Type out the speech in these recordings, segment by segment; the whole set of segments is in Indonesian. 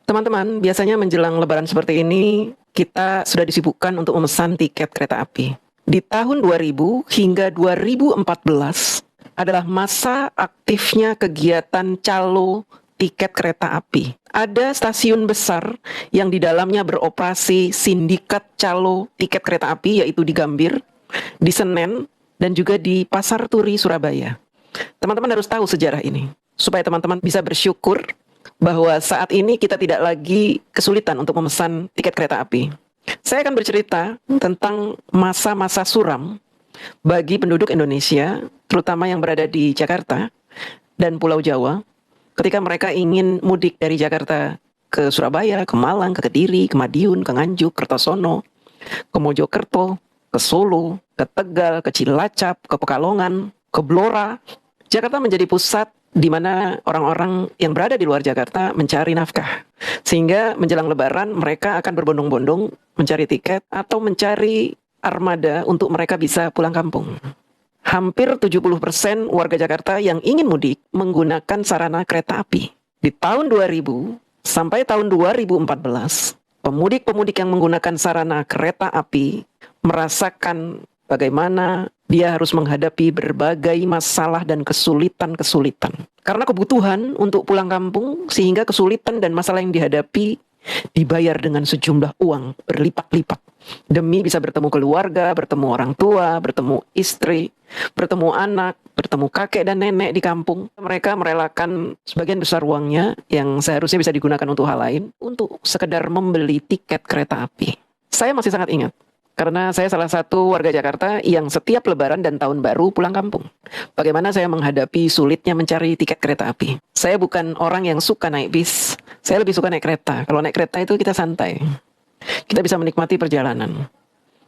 Teman-teman, biasanya menjelang Lebaran seperti ini, kita sudah disibukkan untuk memesan tiket kereta api. Di tahun 2000 hingga 2014 adalah masa aktifnya kegiatan calo tiket kereta api. Ada stasiun besar yang di dalamnya beroperasi sindikat calo tiket kereta api, yaitu di Gambir, di Senen, dan juga di Pasar Turi, Surabaya. Teman-teman harus tahu sejarah ini, supaya teman-teman bisa bersyukur bahwa saat ini kita tidak lagi kesulitan untuk memesan tiket kereta api. Saya akan bercerita tentang masa-masa suram bagi penduduk Indonesia, terutama yang berada di Jakarta dan Pulau Jawa, ketika mereka ingin mudik dari Jakarta ke Surabaya, ke Malang, ke Kediri, ke Madiun, ke Nganjuk, Kertosono, ke Mojokerto, ke Solo, ke Tegal, ke Cilacap, ke Pekalongan, ke Blora. Jakarta menjadi pusat di mana orang-orang yang berada di luar Jakarta mencari nafkah. Sehingga menjelang Lebaran mereka akan berbondong-bondong mencari tiket atau mencari armada untuk mereka bisa pulang kampung. Hampir 70% warga Jakarta yang ingin mudik menggunakan sarana kereta api. Di tahun 2000 sampai tahun 2014, pemudik-pemudik yang menggunakan sarana kereta api merasakan bagaimana dia harus menghadapi berbagai masalah dan kesulitan-kesulitan. Karena kebutuhan untuk pulang kampung, sehingga kesulitan dan masalah yang dihadapi dibayar dengan sejumlah uang berlipat-lipat. Demi bisa bertemu keluarga, bertemu orang tua, bertemu istri, bertemu anak, bertemu kakek dan nenek di kampung. Mereka merelakan sebagian besar uangnya yang seharusnya bisa digunakan untuk hal lain, untuk sekedar membeli tiket kereta api. Saya masih sangat ingat, karena saya salah satu warga Jakarta yang setiap Lebaran dan Tahun Baru pulang kampung. Bagaimana saya menghadapi sulitnya mencari tiket kereta api. Saya bukan orang yang suka naik bis. Saya lebih suka naik kereta. Kalau naik kereta itu kita santai. Kita bisa menikmati perjalanan.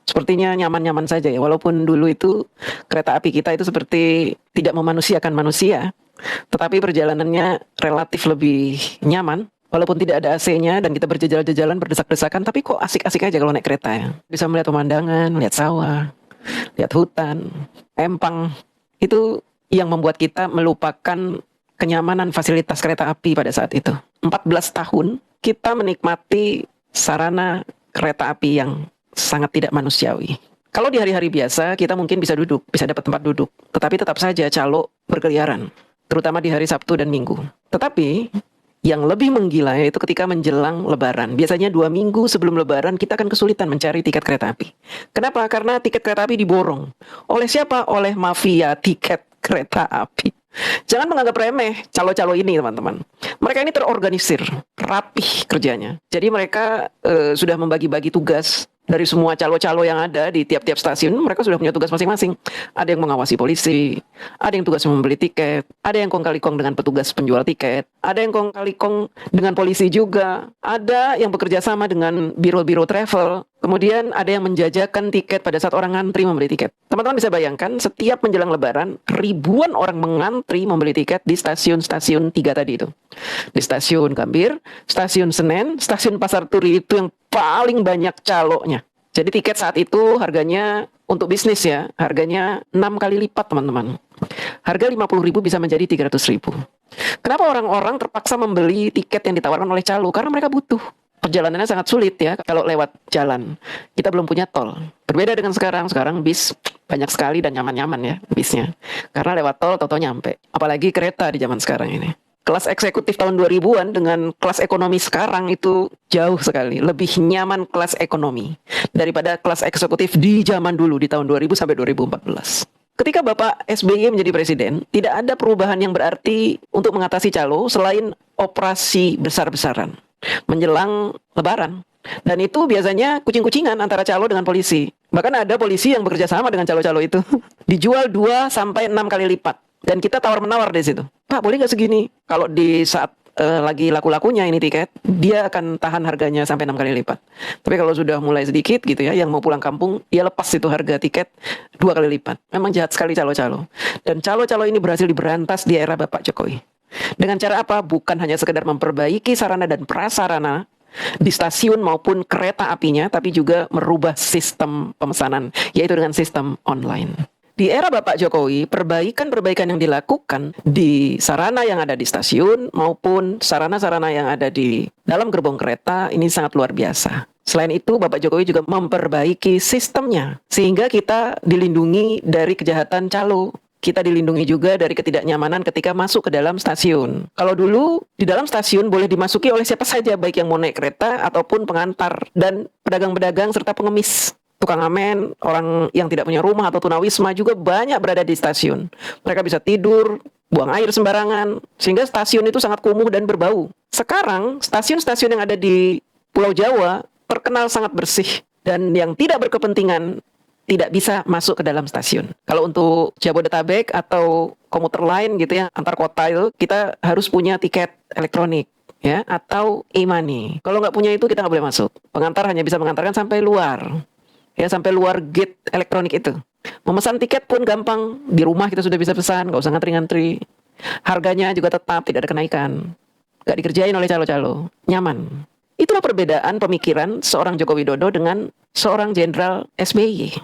Sepertinya nyaman-nyaman saja ya. Walaupun dulu itu kereta api kita itu seperti tidak memanusiakan manusia. Tetapi perjalanannya relatif lebih nyaman. Walaupun tidak ada AC-nya dan kita berjejal-jejalan, berdesak-desakan, tapi kok asik-asik aja kalau naik kereta ya. Bisa melihat pemandangan, lihat sawah, lihat hutan, empang. Itu yang membuat kita melupakan kenyamanan fasilitas kereta api pada saat itu. 14 tahun kita menikmati sarana kereta api yang sangat tidak manusiawi. Kalau di hari-hari biasa kita mungkin bisa duduk, bisa dapat tempat duduk. Tetapi tetap saja calo berkeliaran, terutama di hari Sabtu dan Minggu. Tetapi yang lebih menggila yaitu ketika menjelang Lebaran. Biasanya 2 minggu sebelum Lebaran kita akan kesulitan mencari tiket kereta api. Kenapa? Karena tiket kereta api diborong. Oleh siapa? Oleh mafia tiket kereta api. Jangan menganggap remeh calo-calo ini, teman-teman. Mereka ini terorganisir, rapih kerjanya. Jadi mereka sudah membagi-bagi tugas. Dari semua calo-calo yang ada di tiap-tiap stasiun, mereka sudah punya tugas masing-masing. Ada yang mengawasi polisi, ada yang tugas membeli tiket, ada yang kong kali kong dengan petugas penjual tiket, ada yang kong kali kong dengan polisi juga, ada yang bekerja sama dengan biro-biro travel, kemudian ada yang menjajakan tiket pada saat orang ngantri membeli tiket. Teman-teman bisa bayangkan, setiap menjelang Lebaran, ribuan orang mengantri membeli tiket di stasiun-stasiun 3 tadi itu. Di stasiun Gambir, stasiun Senen, stasiun Pasar Turi itu yang paling banyak calonya. Jadi tiket saat itu harganya untuk bisnis ya, harganya 6 kali lipat, teman-teman. Harga 50.000 bisa menjadi 300.000. Kenapa orang-orang terpaksa membeli tiket yang ditawarkan oleh calo? Karena mereka butuh. Perjalanannya sangat sulit ya kalau lewat jalan. Kita belum punya tol. Berbeda dengan sekarang bis banyak sekali dan nyaman-nyaman ya bisnya. Karena lewat tol toto nyampe. Apalagi kereta di zaman sekarang ini. Kelas eksekutif tahun 2000-an dengan kelas ekonomi sekarang itu jauh sekali. Lebih nyaman kelas ekonomi daripada kelas eksekutif di zaman dulu di tahun 2000 sampai 2014. Ketika Bapak SBY menjadi presiden, tidak ada perubahan yang berarti untuk mengatasi calo selain operasi besar-besaran menjelang Lebaran. Dan itu biasanya kucing-kucingan antara calo dengan polisi. Bahkan ada polisi yang bekerja sama dengan calo-calo itu. Dijual 2 sampai 6 kali lipat. Dan kita tawar-menawar di situ. Pak, boleh nggak segini? Kalau di saat lagi laku-lakunya ini tiket, dia akan tahan harganya sampai 6 kali lipat. Tapi kalau sudah mulai sedikit gitu ya, yang mau pulang kampung, dia lepas itu harga tiket 2 kali lipat. Memang jahat sekali calo-calo. Dan calo-calo ini berhasil diberantas di era Bapak Jokowi. Dengan cara apa? Bukan hanya sekedar memperbaiki sarana dan prasarana di stasiun maupun kereta apinya, tapi juga merubah sistem pemesanan, yaitu dengan sistem online. Di era Bapak Jokowi, perbaikan-perbaikan yang dilakukan di sarana yang ada di stasiun maupun sarana-sarana yang ada di dalam gerbong kereta ini sangat luar biasa. Selain itu, Bapak Jokowi juga memperbaiki sistemnya sehingga kita dilindungi dari kejahatan calo. Kita dilindungi juga dari ketidaknyamanan ketika masuk ke dalam stasiun. Kalau dulu di dalam stasiun boleh dimasuki oleh siapa saja, baik yang mau naik kereta ataupun pengantar dan pedagang-pedagang serta pengemis. Tukang amen, orang yang tidak punya rumah atau tunawisma juga banyak berada di stasiun. Mereka bisa tidur, buang air sembarangan, sehingga stasiun itu sangat kumuh dan berbau. Sekarang, stasiun-stasiun yang ada di Pulau Jawa terkenal sangat bersih dan yang tidak berkepentingan tidak bisa masuk ke dalam stasiun. Kalau untuk Jabodetabek atau komuter lain gitu ya, antar kota itu kita harus punya tiket elektronik ya atau e-money. Kalau nggak punya itu kita nggak boleh masuk. Pengantar hanya bisa mengantarkan sampai luar. Ya, sampai luar gate elektronik itu. Memesan tiket pun gampang. Di rumah kita sudah bisa pesan, nggak usah ngantri-ngantri. Harganya juga tetap tidak ada kenaikan. Nggak dikerjain oleh calo-calo. Nyaman. Itulah perbedaan pemikiran seorang Joko Widodo dengan seorang Jenderal SBY.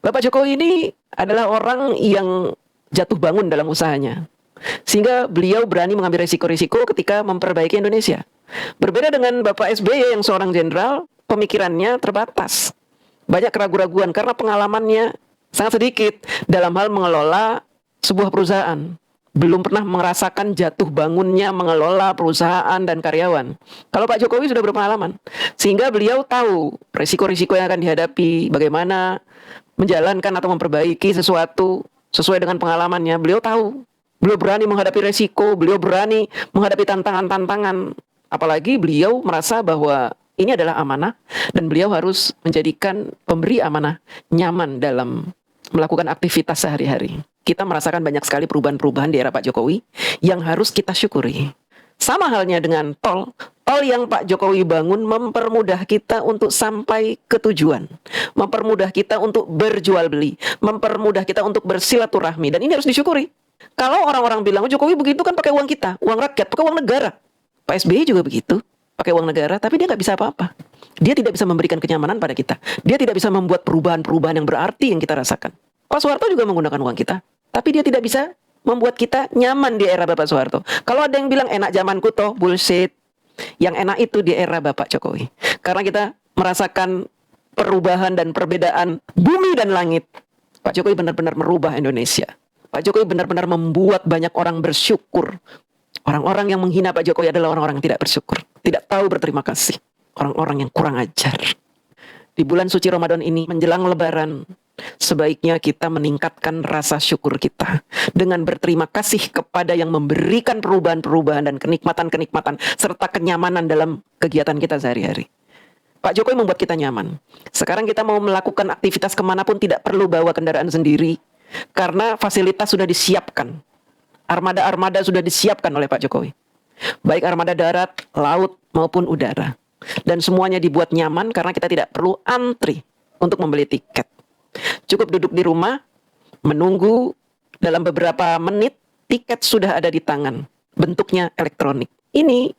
Bapak Jokowi ini adalah orang yang jatuh bangun dalam usahanya. Sehingga beliau berani mengambil risiko-risiko ketika memperbaiki Indonesia. Berbeda dengan Bapak SBY yang seorang jenderal, pemikirannya terbatas. Banyak keraguan-raguan karena pengalamannya sangat sedikit dalam hal mengelola sebuah perusahaan. Belum pernah merasakan jatuh bangunnya mengelola perusahaan dan karyawan. Kalau Pak Jokowi sudah berpengalaman, sehingga beliau tahu risiko-risiko yang akan dihadapi, bagaimana menjalankan atau memperbaiki sesuatu sesuai dengan pengalamannya. Beliau tahu, beliau berani menghadapi risiko, beliau berani menghadapi tantangan-tantangan. Apalagi beliau merasa bahwa ini adalah amanah dan beliau harus menjadikan pemberi amanah nyaman dalam melakukan aktivitas sehari-hari. Kita merasakan banyak sekali perubahan-perubahan di era Pak Jokowi yang harus kita syukuri. Sama halnya dengan tol. Tol yang Pak Jokowi bangun mempermudah kita untuk sampai ke tujuan. Mempermudah kita untuk berjual beli. Mempermudah kita untuk bersilaturahmi. Dan ini harus disyukuri. Kalau orang-orang bilang, Jokowi begitu kan pakai uang kita, uang rakyat, pakai uang negara. Pak SBY juga begitu. Pakai uang negara, tapi dia nggak bisa apa-apa. Dia tidak bisa memberikan kenyamanan pada kita. Dia tidak bisa membuat perubahan-perubahan yang berarti yang kita rasakan. Pak Soeharto juga menggunakan uang kita, tapi dia tidak bisa membuat kita nyaman di era Bapak Soeharto. Kalau ada yang bilang enak zamanku toh, bullshit. Yang enak itu di era Bapak Jokowi. Karena kita merasakan perubahan dan perbedaan bumi dan langit. Pak Jokowi benar-benar merubah Indonesia. Pak Jokowi benar-benar membuat banyak orang bersyukur. Orang-orang yang menghina Pak Jokowi adalah orang-orang yang tidak bersyukur. Tidak tahu berterima kasih. Orang-orang yang kurang ajar. Di bulan suci Ramadan ini menjelang Lebaran, sebaiknya kita meningkatkan rasa syukur kita dengan berterima kasih kepada yang memberikan perubahan-perubahan dan kenikmatan-kenikmatan serta kenyamanan dalam kegiatan kita sehari-hari. Pak Jokowi membuat kita nyaman. Sekarang kita mau melakukan aktivitas kemanapun tidak perlu bawa kendaraan sendiri karena fasilitas sudah disiapkan. Armada-armada sudah disiapkan oleh Pak Jokowi. Baik armada darat, laut, maupun udara. Dan semuanya dibuat nyaman karena kita tidak perlu antri untuk membeli tiket. Cukup duduk di rumah, menunggu dalam beberapa menit, tiket sudah ada di tangan. Bentuknya elektronik. Ini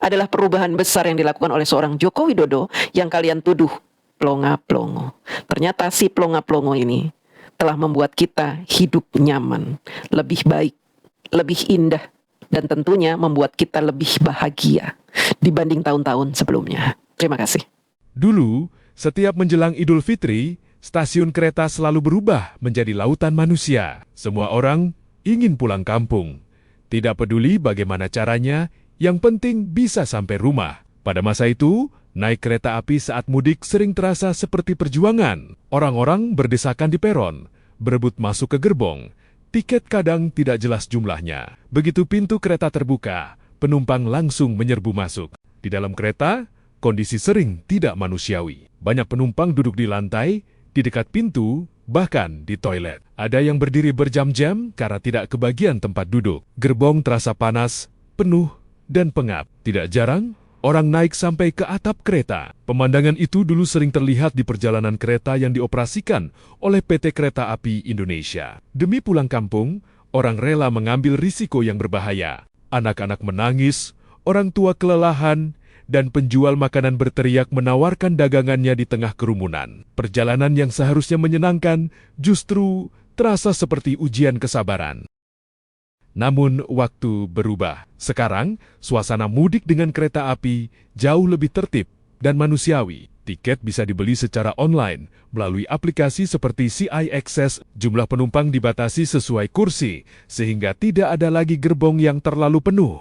adalah perubahan besar yang dilakukan oleh seorang Joko Widodo yang kalian tuduh plonga-plongo. Ternyata si plonga-plongo ini telah membuat kita hidup nyaman, lebih baik, lebih indah, dan tentunya membuat kita lebih bahagia dibanding tahun-tahun sebelumnya. Terima kasih. Dulu, setiap menjelang Idul Fitri, stasiun kereta selalu berubah menjadi lautan manusia. Semua orang ingin pulang kampung. Tidak peduli bagaimana caranya, yang penting bisa sampai rumah. Pada masa itu, naik kereta api saat mudik sering terasa seperti perjuangan. Orang-orang berdesakan di peron, berebut masuk ke gerbong. Tiket kadang tidak jelas jumlahnya. Begitu pintu kereta terbuka, penumpang langsung menyerbu masuk. Di dalam kereta, kondisi sering tidak manusiawi. Banyak penumpang duduk di lantai, di dekat pintu, bahkan di toilet. Ada yang berdiri berjam-jam karena tidak kebagian tempat duduk. Gerbong terasa panas, penuh, dan pengap. Tidak jarang, orang naik sampai ke atap kereta. Pemandangan itu dulu sering terlihat di perjalanan kereta yang dioperasikan oleh PT Kereta Api Indonesia. Demi pulang kampung, orang rela mengambil risiko yang berbahaya. Anak-anak menangis, orang tua kelelahan, dan penjual makanan berteriak menawarkan dagangannya di tengah kerumunan. Perjalanan yang seharusnya menyenangkan justru terasa seperti ujian kesabaran. Namun, waktu berubah. Sekarang, suasana mudik dengan kereta api jauh lebih tertib dan manusiawi. Tiket bisa dibeli secara online melalui aplikasi seperti CI Access. Jumlah penumpang dibatasi sesuai kursi, sehingga tidak ada lagi gerbong yang terlalu penuh.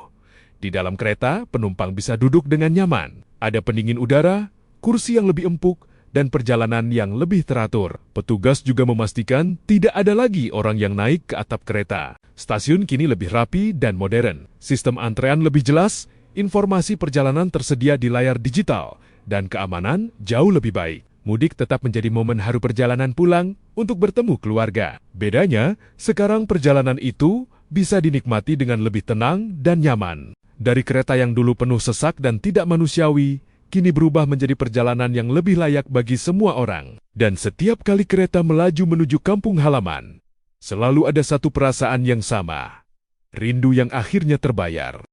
Di dalam kereta, penumpang bisa duduk dengan nyaman. Ada pendingin udara, kursi yang lebih empuk, dan perjalanan yang lebih teratur. Petugas juga memastikan tidak ada lagi orang yang naik ke atap kereta. Stasiun kini lebih rapi dan modern. Sistem antrean lebih jelas, informasi perjalanan tersedia di layar digital, dan keamanan jauh lebih baik. Mudik tetap menjadi momen haru perjalanan pulang untuk bertemu keluarga. Bedanya, sekarang perjalanan itu bisa dinikmati dengan lebih tenang dan nyaman. Dari kereta yang dulu penuh sesak dan tidak manusiawi, kini berubah menjadi perjalanan yang lebih layak bagi semua orang. Dan setiap kali kereta melaju menuju kampung halaman, selalu ada satu perasaan yang sama. Rindu yang akhirnya terbayar.